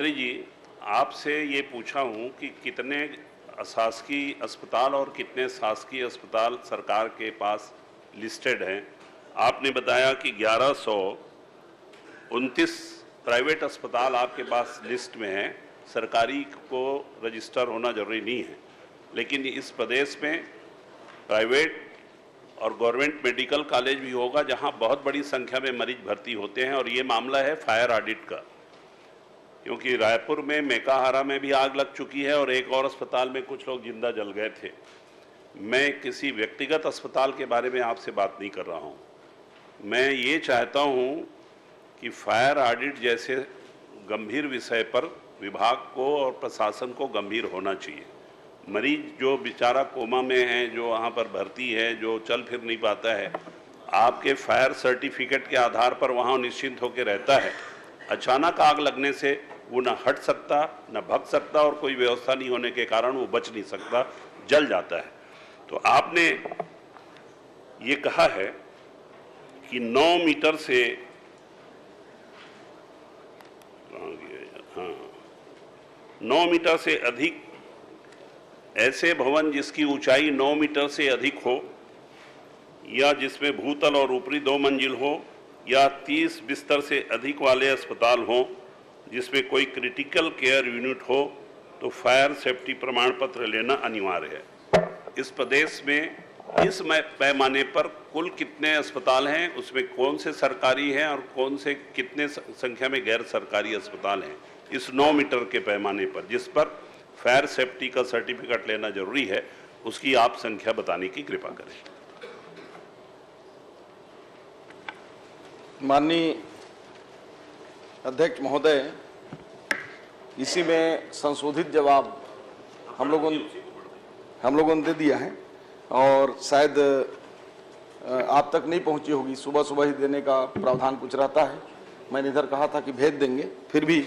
मंत्री जी, आपसे ये पूछा हूँ कि कितने अशासकीय अस्पताल और कितने शासकीय अस्पताल सरकार के पास लिस्टेड हैं। आपने बताया कि 1129 प्राइवेट अस्पताल आपके पास लिस्ट में हैं। सरकारी को रजिस्टर होना जरूरी नहीं है, लेकिन इस प्रदेश में प्राइवेट और गवर्नमेंट मेडिकल कॉलेज भी होगा जहां बहुत बड़ी संख्या में मरीज भर्ती होते हैं। और ये मामला है फायर ऑडिट का, क्योंकि रायपुर में मेकाहारा में भी आग लग चुकी है और एक और अस्पताल में कुछ लोग जिंदा जल गए थे। मैं किसी व्यक्तिगत अस्पताल के बारे में आपसे बात नहीं कर रहा हूं। मैं ये चाहता हूं कि फायर ऑडिट जैसे गंभीर विषय पर विभाग को और प्रशासन को गंभीर होना चाहिए। मरीज जो बेचारा कोमा में है, जो वहाँ पर भर्ती है, जो चल फिर नहीं पाता है, आपके फायर सर्टिफिकेट के आधार पर वहाँ निश्चिंत होकर रहता है। अचानक आग लगने से वो न हट सकता, न भग सकता, और कोई व्यवस्था नहीं होने के कारण वो बच नहीं सकता, जल जाता है। तो आपने ये कहा है कि 9 मीटर से 9 मीटर से अधिक ऐसे भवन जिसकी ऊंचाई 9 मीटर से अधिक हो, या जिसमें भूतल और ऊपरी 2 मंजिल हो, या 30 बिस्तर से अधिक वाले अस्पताल हों जिसमें कोई क्रिटिकल केयर यूनिट हो, तो फायर सेफ्टी प्रमाण पत्र लेना अनिवार्य है। इस प्रदेश में इस पैमाने पर कुल कितने अस्पताल हैं, उसमें कौन से सरकारी हैं और कौन से कितने संख्या में गैर सरकारी अस्पताल हैं, इस 9 मीटर के पैमाने पर जिस पर फायर सेफ्टी का सर्टिफिकेट लेना जरूरी है, उसकी आप संख्या बताने की कृपा करें। माननीय अध्यक्ष महोदय, इसी में संशोधित जवाब हम लोगों ने दे दिया है और शायद आप तक नहीं पहुंची होगी। सुबह सुबह ही देने का प्रावधान कुछ रहता है। मैंने इधर कहा था कि भेज देंगे, फिर भी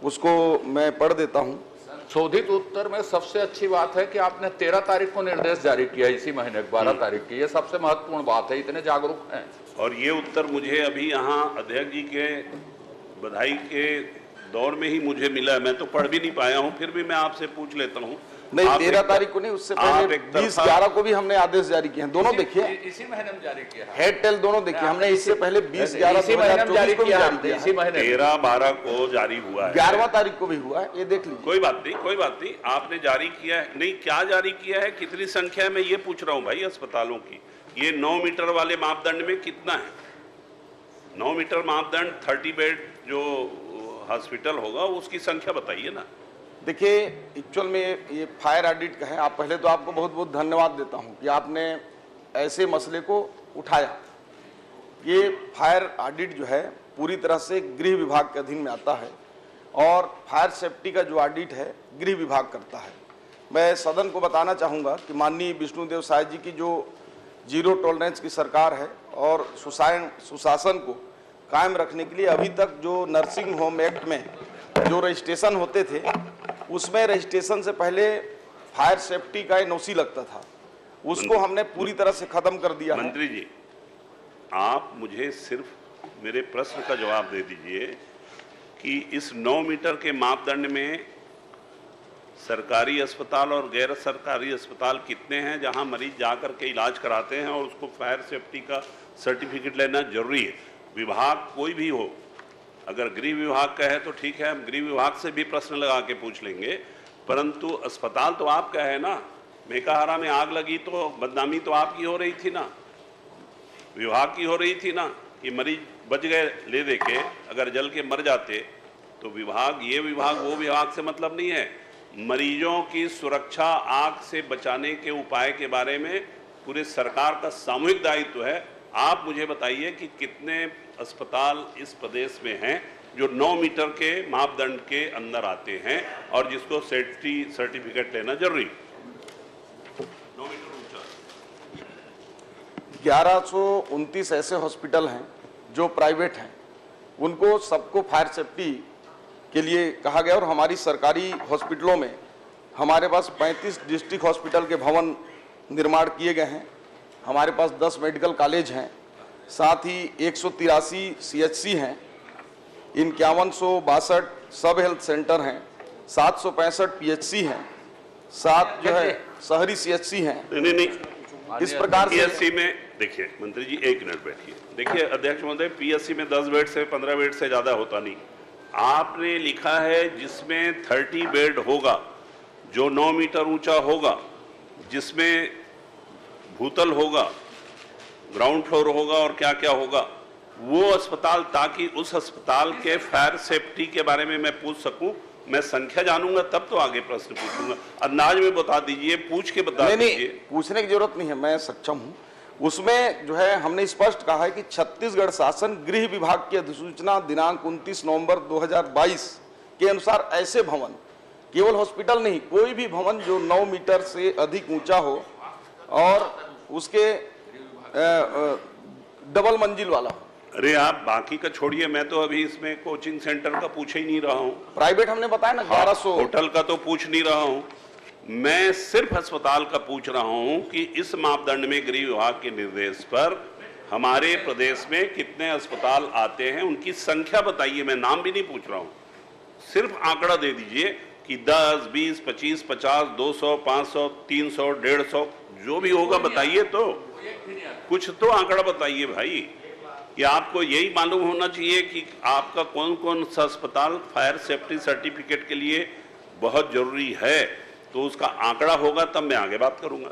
उसको मैं पढ़ देता हूं। संशोधित उत्तर में सबसे अच्छी बात है कि आपने 13 तारीख को निर्देश जारी किया, इसी महीने 12 तारीख की। ये सबसे महत्वपूर्ण बात है, इतने जागरूक हैं। और ये उत्तर मुझे अभी यहाँ अध्यक्ष जी के बधाई के दौर में ही मुझे मिला। मैं तो पढ़ भी नहीं पाया हूँ, फिर भी मैं आपसे पूछ लेता हूँ। नहीं, 13 तारीख को नहीं, उससे पहले 20/11 को भी हमने आदेश जारी किए हैं। दोनों देखिए, इसी महीने में जारी किया है। हेड टेल दोनों देखिए, हमने इससे पहले 20/11 इसी महीने में जारी किया है। इसी महीने 13/12 को जारी हुआ है, 11वां तारीख को भी हुआ है, ये देख लीजिए। कोई बात नहीं, कोई बात नहीं। आपने जारी किया है, नहीं क्या जारी किया है, कितनी संख्या में, ये पूछ रहा हूँ भाई अस्पतालों की। ये 9 मीटर वाले मापदंड में कितना है? 9 मीटर मापदंड 30 बेड जो हॉस्पिटल होगा उसकी संख्या बताइए ना। देखिए, एक्चुअल में ये फायर ऑडिट का है। आप पहले तो आपको बहुत बहुत धन्यवाद देता हूं कि आपने ऐसे मसले को उठाया। ये फायर ऑडिट जो है पूरी तरह से गृह विभाग के अधीन में आता है और फायर सेफ्टी का जो ऑडिट है गृह विभाग करता है। मैं सदन को बताना चाहूँगा कि माननीय विष्णुदेव साय जी की जो जीरो टॉलरेंस की सरकार है और सुशासन को कायम रखने के लिए अभी तक जो नर्सिंग होम एक्ट में जो रजिस्ट्रेशन होते थे, उसमें रजिस्ट्रेशन से पहले फायर सेफ्टी का एनओसी लगता था, उसको हमने पूरी तरह से खत्म कर दिया है। मंत्री जी, आप मुझे सिर्फ मेरे प्रश्न का जवाब दे दीजिए कि इस 9 मीटर के मापदंड में सरकारी अस्पताल और गैर सरकारी अस्पताल कितने हैं जहां मरीज जाकर के इलाज कराते हैं और उसको फायर सेफ्टी का सर्टिफिकेट लेना जरूरी है? विभाग कोई भी हो, अगर गृह विभाग का है तो ठीक है, हम गृह विभाग से भी प्रश्न लगा के पूछ लेंगे, परंतु अस्पताल तो आपका है ना। मेकाहारा में आग लगी तो बदनामी तो आपकी हो रही थी ना, विभाग की हो रही थी ना, कि मरीज बच गए ले दे के, अगर जल के मर जाते तो विभाग, ये विभाग वो विभाग से मतलब नहीं है। मरीजों की सुरक्षा, आग से बचाने के उपाय के बारे में पूरे सरकार का सामूहिक दायित्व है। आप मुझे बताइए कि कितने अस्पताल इस प्रदेश में हैं जो 9 मीटर के मापदंड के अंदर आते हैं और जिसको सेफ्टी सर्टिफिकेट लेना जरूरी है। 9 मीटर ऊंचा 1129 ऐसे हॉस्पिटल हैं जो प्राइवेट हैं, उनको सबको फायर सेफ्टी के लिए कहा गया। और हमारी सरकारी हॉस्पिटलों में हमारे पास 35 डिस्ट्रिक्ट हॉस्पिटल के भवन निर्माण किए गए हैं। हमारे पास 10 मेडिकल कॉलेज हैं, साथ ही 183 CHC हैं, 5162 सब हेल्थ सेंटर हैं, 765 पीएचसी हैं, 7 जो है शहरी सीएचसी हैं। नहीं, इस प्रकार से पीएससी में देखिए मंत्री जी, एक मिनट बैठिए। देखिए अध्यक्ष महोदय, पीएससी में 10 बेड से 15 बेड से ज्यादा होता नहीं। आपने लिखा है जिसमें 30 बेड होगा, जो 9 मीटर ऊंचा होगा, जिसमें भूतल होगा, ग्राउंड फ्लोर होगा और क्या क्या होगा, वो अस्पताल, ताकि उस अस्पताल के फायर सेफ्टी के बारे में मैं पूछ सकूं। मैं संख्या जानूंगा तब तो आगे प्रश्न पूछूंगा। अंदाज में बता दीजिए, पूछ के बता दीजिए। नहीं, पूछने की जरूरत नहीं है, मैं सक्षम हूं। उसमें जो है हमने स्पष्ट कहा है कि छत्तीसगढ़ शासन गृह विभाग की अधिसूचना दिनांक 29 नवंबर 2022 के अनुसार ऐसे भवन, केवल हॉस्पिटल नहीं, कोई भी भवन जो 9 मीटर से अधिक ऊंचा हो और उसके डबल मंजिल वाला हो। अरे आप बाकी का छोड़िए, मैं तो अभी इसमें कोचिंग सेंटर का पूछ ही नहीं रहा हूँ। प्राइवेट हमने बताया ना 1100। होटल का तो पूछ नहीं रहा हूँ, मैं सिर्फ अस्पताल का पूछ रहा हूँ कि इस मापदंड में गृह विभाग के निर्देश पर हमारे प्रदेश में कितने अस्पताल आते हैं, उनकी संख्या बताइए। मैं नाम भी नहीं पूछ रहा हूँ, सिर्फ आंकड़ा दे दीजिए कि 10, 20, 25, 50, 200, 500, 300, 150 जो भी होगा बताइए। तो कुछ तो आंकड़ा बताइए भाई, कि आपको यही मालूम होना चाहिए कि आपका कौन कौन सा अस्पताल फायर सेफ्टी सर्टिफिकेट के लिए बहुत जरूरी है, तो उसका आंकड़ा होगा तब मैं आगे बात करूंगा।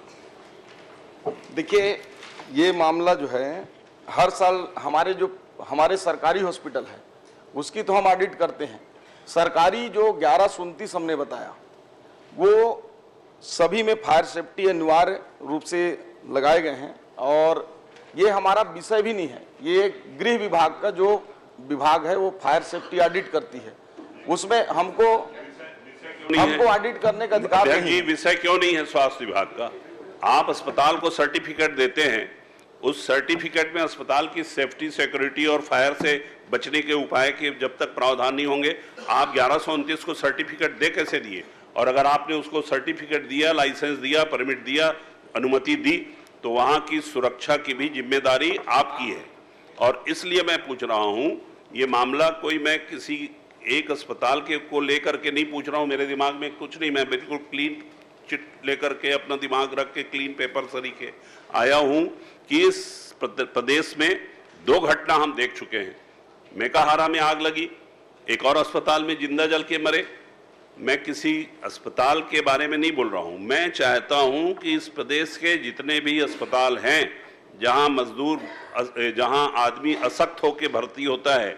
देखिए, ये मामला जो है हर साल हमारे सरकारी हॉस्पिटल है उसकी तो हम ऑडिट करते हैं। सरकारी जो 1129 हमने बताया वो सभी में फायर सेफ्टी अनिवार्य रूप से लगाए गए हैं, और ये हमारा विषय भी नहीं है। ये गृह विभाग का जो विभाग है वो फायर सेफ्टी ऑडिट करती है, उसमें हमको ऑडिट करने का अधिकार नहीं है। विषय क्यों नहीं है स्वास्थ्य विभाग का? आप अस्पताल को सर्टिफिकेट देते हैं, उस सर्टिफिकेट में अस्पताल की सेफ्टी, सिक्योरिटी और फायर से बचने के उपाय के जब तक प्रावधान नहीं होंगे, आप 1129 को सर्टिफिकेट दे कैसे दिए? और अगर आपने उसको सर्टिफिकेट दिया, लाइसेंस दिया, परमिट दिया, अनुमति दी, तो वहां की सुरक्षा की भी जिम्मेदारी आपकी है। और इसलिए मैं पूछ रहा हूं, ये मामला कोई मैं किसी एक अस्पताल के को लेकर के नहीं पूछ रहा हूं, मेरे दिमाग में कुछ नहीं, मैं बिल्कुल क्लीन चिट लेकर के अपना दिमाग रख के क्लीन पेपर सरीके आया हूं कि इस प्रदेश में 2 घटना हम देख चुके हैं। मेकाहारा में आग लगी, एक और अस्पताल में जिंदा जल के मरे। मैं किसी अस्पताल के बारे में नहीं बोल रहा हूं, मैं चाहता हूं कि इस प्रदेश के जितने भी अस्पताल हैं जहां आदमी असक्त होकर भर्ती होता है,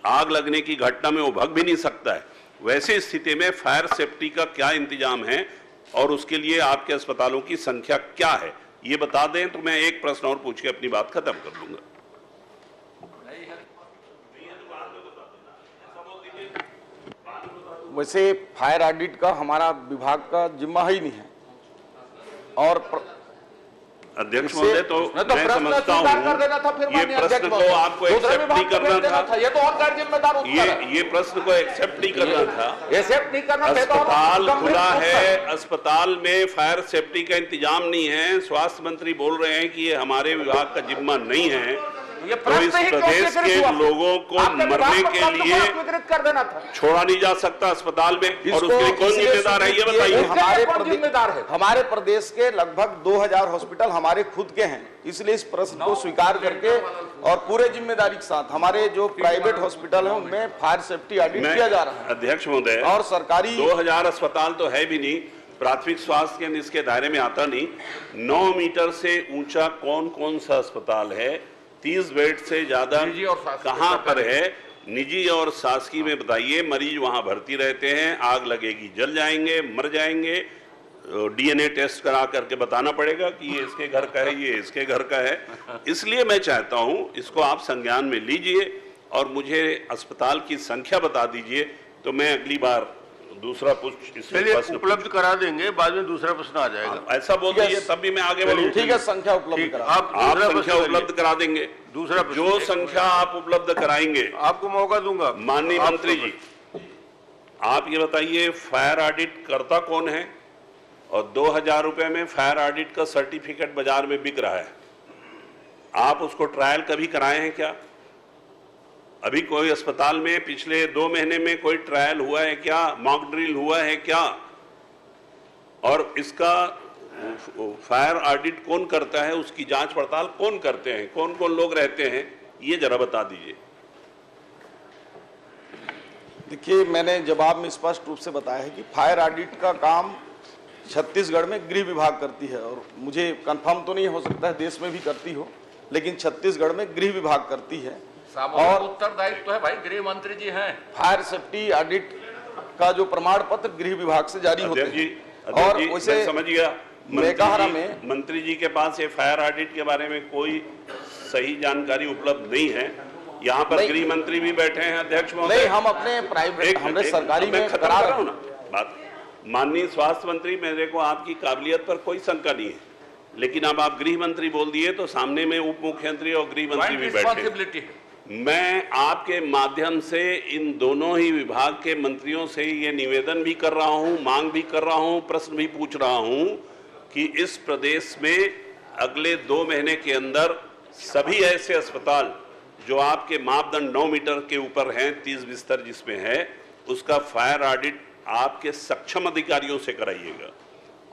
आग लगने की घटना में वो भग भी नहीं सकता है, वैसे स्थिति में फायर सेफ्टी का क्या इंतजाम है और उसके लिए आपके अस्पतालों की संख्या क्या है, ये बता दें तो मैं एक प्रश्न और पूछ के अपनी बात खत्म कर दूंगा। वैसे फायर ऑडिट का हमारा विभाग का जिम्मा ही नहीं है। और अध्यक्ष महोदय, तो मैं समझता हूँ ये प्रश्न को आपको एक्सेप्ट नहीं करना था, ये तो और गैर जिम्मेदार उत्तर है। ये प्रश्न को एक्सेप्ट नहीं करना था। एक्सेप्ट नहीं करना, अस्पताल खुला है, अस्पताल में फायर सेफ्टी का इंतजाम नहीं है, स्वास्थ्य मंत्री बोल रहे हैं कि ये हमारे विभाग का जिम्मा नहीं है, तो इस प्रदेश के लोगों को मरने के लिए कर देना था, छोड़ा नहीं जा सकता अस्पताल में, और उसके लिए कौन जिम्मेदार है ये बताइए। हमारे प्रदेश के लगभग 2000 हॉस्पिटल हमारे खुद के हैं, इसलिए इस प्रश्न को स्वीकार करके और पूरे जिम्मेदारी के साथ हमारे जो प्राइवेट हॉस्पिटल है उनमें फायर सेफ्टी ऑडिट किया जा रहा है। अध्यक्ष महोदय, और सरकारी 2000 अस्पताल तो है भी नहीं, प्राथमिक स्वास्थ्य केंद्र इसके दायरे में आता नहीं। 9 मीटर से ऊंचा कौन कौन सा अस्पताल है? 30 बेड से ज्यादा कहां पर है? निजी और शासकीय में बताइए। मरीज वहां भर्ती रहते हैं, आग लगेगी जल जाएंगे, मर जाएंगे, डीएनए टेस्ट करा करके बताना पड़ेगा कि ये इसके घर का है, ये इसके घर का है। इसलिए मैं चाहता हूं इसको आप संज्ञान में लीजिए और मुझे अस्पताल की संख्या बता दीजिए, तो मैं अगली बार दूसरा प्रश्न उपलब्ध करा देंगे, बाद में दूसरा प्रश्न आ जाएगा। ऐसा बोल दीजिए तब भी मैं आगे बढ़ूं। ठीक है, संख्या उपलब्ध करा, आप संख्या उपलब्ध करा देंगे। दूसरा जो संख्या आप उपलब्ध कराएंगे आपको मौका दूंगा। माननीय मंत्री जी, आप ये बताइए फायर ऑडिट करता कौन है? और 2000 रुपए में फायर ऑडिट का सर्टिफिकेट बाजार में बिक रहा है, आप उसको ट्रायल कभी कराए हैं क्या? अभी कोई अस्पताल में पिछले 2 महीने में कोई ट्रायल हुआ है क्या, मॉक ड्रिल हुआ है क्या? और इसका फायर ऑडिट कौन करता है, उसकी जांच पड़ताल कौन करते हैं, कौन कौन लोग रहते हैं, ये जरा बता दीजिए। देखिए, मैंने जवाब में स्पष्ट रूप से बताया है कि फायर ऑडिट का काम छत्तीसगढ़ में गृह विभाग करती है, और मुझे कंफर्म तो नहीं हो सकता है देश में भी करती हो, लेकिन छत्तीसगढ़ में गृह विभाग करती है। और उत्तरदायित्व है भाई, गृह मंत्री जी हैं। फायर सेफ्टी ऑडिट का जो प्रमाण पत्र गृह विभाग से जारी होते हैं। और वैसे समझ गया, मंत्री जी के पास ये फायर ऑडिट के बारे में कोई सही जानकारी उपलब्ध नहीं है। यहाँ पर गृह मंत्री भी बैठे हैं, अध्यक्ष महोदय। नहीं, हम अपने प्राइवेट, हमने सरकारी में करा रहा हूँ ना बात। माननीय स्वास्थ्य मंत्री, मेरे को आपकी काबिलियत पर कोई शंका नहीं है, लेकिन अब आप गृह मंत्री बोल दिए तो सामने में उप मुख्यमंत्री और गृह मंत्री भी बैठे। मैं आपके माध्यम से इन दोनों ही विभाग के मंत्रियों से ये निवेदन भी कर रहा हूं, मांग भी कर रहा हूं, प्रश्न भी पूछ रहा हूं कि इस प्रदेश में अगले 2 महीने के अंदर सभी ऐसे अस्पताल जो आपके मापदंड 9 मीटर के ऊपर हैं, 30 बिस्तर जिसमें है, उसका फायर ऑडिट आपके सक्षम अधिकारियों से कराइएगा,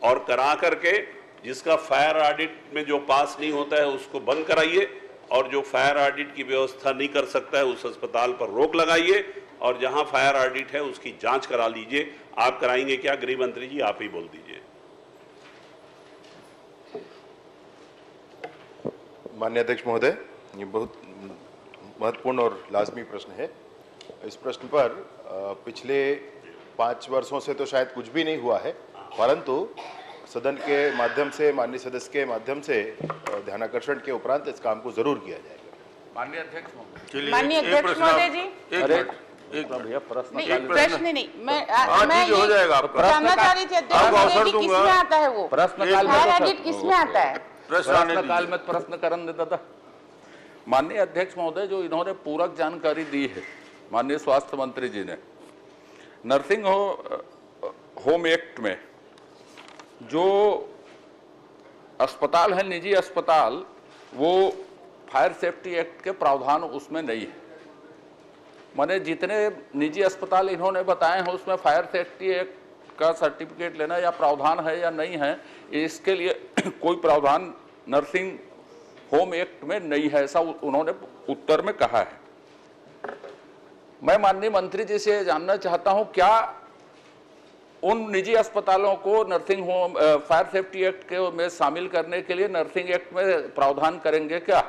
और करा करके जिसका फायर ऑडिट में जो पास नहीं होता है उसको बंद कराइए, और जो फायर ऑडिट की व्यवस्था नहीं कर सकता है उस अस्पताल पर रोक लगाइए, और जहां फायर ऑडिट है उसकी जांच करा लीजिए। आप कराएंगे क्या गृह मंत्री जी? आप ही बोल दीजिए। माननीय अध्यक्ष महोदय, ये बहुत महत्वपूर्ण और लाजमी प्रश्न है। इस प्रश्न पर पिछले 5 वर्षों से तो शायद कुछ भी नहीं हुआ है, परंतु सदन के माध्यम से, माननीय सदस्य के माध्यम से ध्यानाकर्षण के उपरांत इस काम को जरूर किया जाएगा। माननीय अध्यक्ष महोदय। माननीय अध्यक्ष महोदय जी, भैया प्रश्न नहीं, मैं हो जाएगा जानना चाह रही थी अध्यक्ष महोदय कि किसमें आता है वो प्रश्नकाल फायर ऑडिट, किसमें आता है? प्रश्नकाल में प्रश्न करने देता। माननीय अध्यक्ष महोदय, जो इन्होंने पूरक जानकारी दी है माननीय स्वास्थ्य मंत्री जी ने, नर्सिंग होम एक्ट में जो अस्पताल है, निजी अस्पताल, वो फायर सेफ्टी एक्ट के प्रावधान उसमें नहीं है। मैंने जितने निजी अस्पताल इन्होंने बताए हैं उसमें फायर सेफ्टी एक्ट का सर्टिफिकेट लेना या प्रावधान है या नहीं है, इसके लिए कोई प्रावधान नर्सिंग होम एक्ट में नहीं है, ऐसा उन्होंने उत्तर में कहा है। मैं माननीय मंत्री जी से जानना चाहता हूं, क्या उन निजी अस्पतालों को nursing home fire safety act के में शामिल करने के लिए नर्सिंग एक्ट में प्रावधान करेंगे क्या,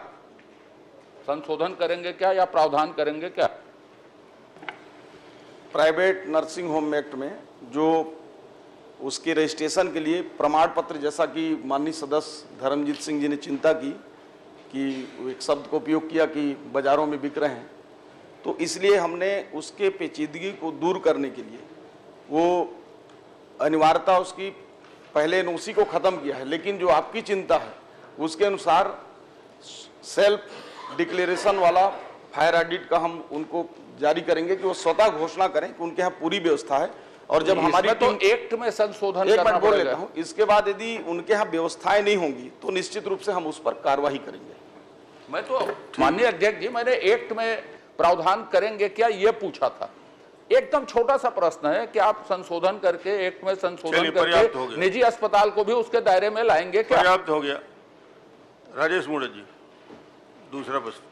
संशोधन करेंगे क्या, या प्रावधान करेंगे क्या? प्राइवेट नर्सिंग होम एक्ट में जो उसके रजिस्ट्रेशन के लिए प्रमाण पत्र, जैसा कि माननीय सदस्य धर्मजीत सिंह जी ने चिंता की कि एक शब्द को उपयोग किया कि बाजारों में बिक रहे हैं, तो इसलिए हमने उसके पेचीदगी को दूर करने के लिए वो अनिवार्यता उसकी पहले एनओसी को ख़त्म किया है। लेकिन जो आपकी चिंता है उसके अनुसार सेल्फ डिक्लेरेशन वाला फायर ऑडिट का हम उनको जारी करेंगे कि वो स्वतः घोषणा करें कि उनके यहाँ पूरी व्यवस्था है। और जब हमारी तो एक्ट में संशोधन एक बात बोल लेता हूँ, इसके बाद यदि उनके यहाँ व्यवस्थाएं नहीं होंगी तो निश्चित रूप से हम उस पर कार्रवाई करेंगे। मैं तो माननीय अध्यक्ष जी, मैंने एक्ट में प्रावधान करेंगे क्या ये पूछा था। एकदम छोटा सा प्रश्न है कि आप संशोधन करके, एक्ट में संशोधन करके निजी अस्पताल को भी उसके दायरे में लाएंगे क्या? पर्याप्त हो गया। राजेश मूणत जी, दूसरा प्रश्न।